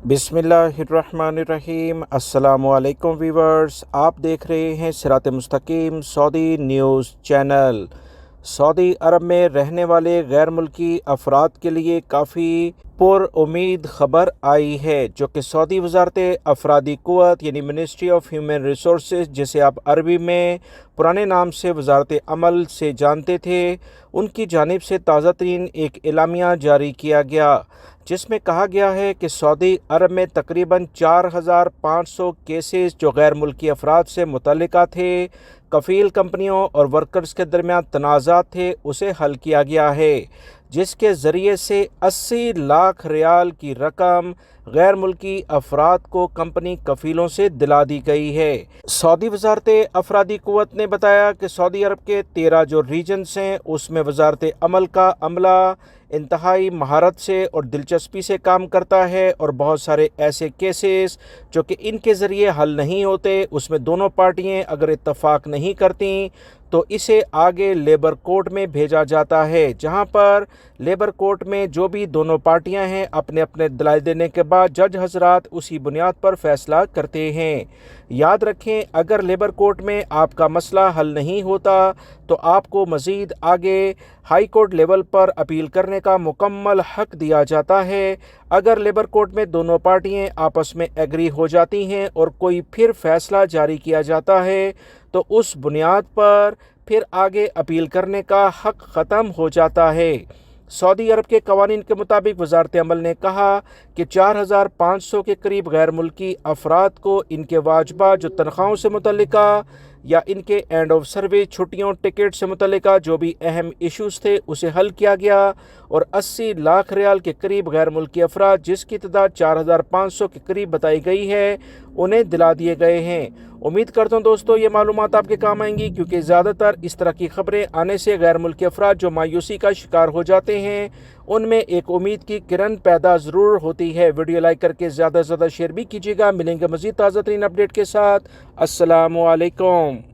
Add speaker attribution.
Speaker 1: बिस्मिल्लाहिर्रहमानिर्रहीम। अस्सलामुअलैकुम वीवर्स, आप देख रहे हैं सिरात मुस्तकीम सऊदी न्यूज़ चैनल। सऊदी अरब में रहने वाले गैर मुल्की अफराद के लिए काफ़ी पुरउम्मीद ख़बर आई है, जो कि सऊदी वज़ारत अफरादी क़ुव्वत यानी मिनिस्ट्री ऑफ ह्यूमन रिसोर्सेज, जिसे आप अरबी में पुराने नाम से वज़ारत अमल से जानते थे, उनकी जानिब से ताज़ा तरीन एक एलामिया जारी किया गया, जिसमें कहा गया है कि सऊदी अरब में तकरीबन 4500 केसेस जो गैर मुल्की अफराद से मुतल्लिका थे, कफ़ील कंपनियों और वर्कर्स के दरमियान तनाज़ात थे, उसे हल किया गया है, जिसके ज़रिए से 80 लाख रियाल की रकम गैर मुल्की अफराद को कंपनी कफ़ीलों से दिला दी गई है। सऊदी वज़ारत अफरादी क़ुव्वत ने बताया कि सऊदी अरब के 13 जो रीजन्स हैं, उसमें वज़ारत अमल का अमला इंतहाई महारत से और दिलचस्पी से काम करता है, और बहुत सारे ऐसे केसेस जो कि इनके ज़रिए हल नहीं होते, उसमें दोनों पार्टियां अगर इत्तफाक नहीं करती तो इसे आगे लेबर कोर्ट में भेजा जाता है, जहां पर लेबर कोर्ट में जो भी दोनों पार्टियां हैं अपने अपने दलाइल देने के बाद जज हजरात उसी बुनियाद पर फैसला करते हैं। याद रखें, अगर लेबर कोर्ट में आपका मसला हल नहीं होता तो आपको मज़ीद आगे हाई कोर्ट लेवल पर अपील करने का मुकम्मल हक दिया जाता है। अगर लेबर कोर्ट में दोनों पार्टियां आपस में एग्री हो जाती हैं और कोई फिर फैसला जारी किया जाता है, तो उस बुनियाद पर फिर आगे अपील करने का हक ख़त्म हो जाता है। सऊदी अरब के कवानीन के मुताबिक वज़ारत अमल ने कहा कि 4500 के करीब गैर मुल्की अफराद को इनके वाजबा जो तनख्वाहों से मुतल्लिका या इनके एंड ऑफ सर्विस छुट्टियों टिकट से मुतल्लिका जो भी अहम इश्यूज़ थे उसे हल किया गया, और 80 लाख रियाल के करीब गैर मुल्की अफराद, जिसकी तादाद 4500 के करीब बताई गई है, उन्हें दिला दिए गए हैं। उम्मीद करता हूँ दोस्तों ये मालूमात आपके काम आएंगी, क्योंकि ज़्यादातर इस तरह की खबरें आने से गैर मुल्की अफराद जो मायूसी का शिकार हो जाते हैं, उनमें एक उम्मीद की किरण पैदा ज़रूर होती है। वीडियो लाइक करके ज़्यादा से ज़्यादा शेयर भी कीजिएगा। मिलेंगे मज़ीद ताज़ा तरीन अपडेट के साथ। अस्सलामु अलैकुम।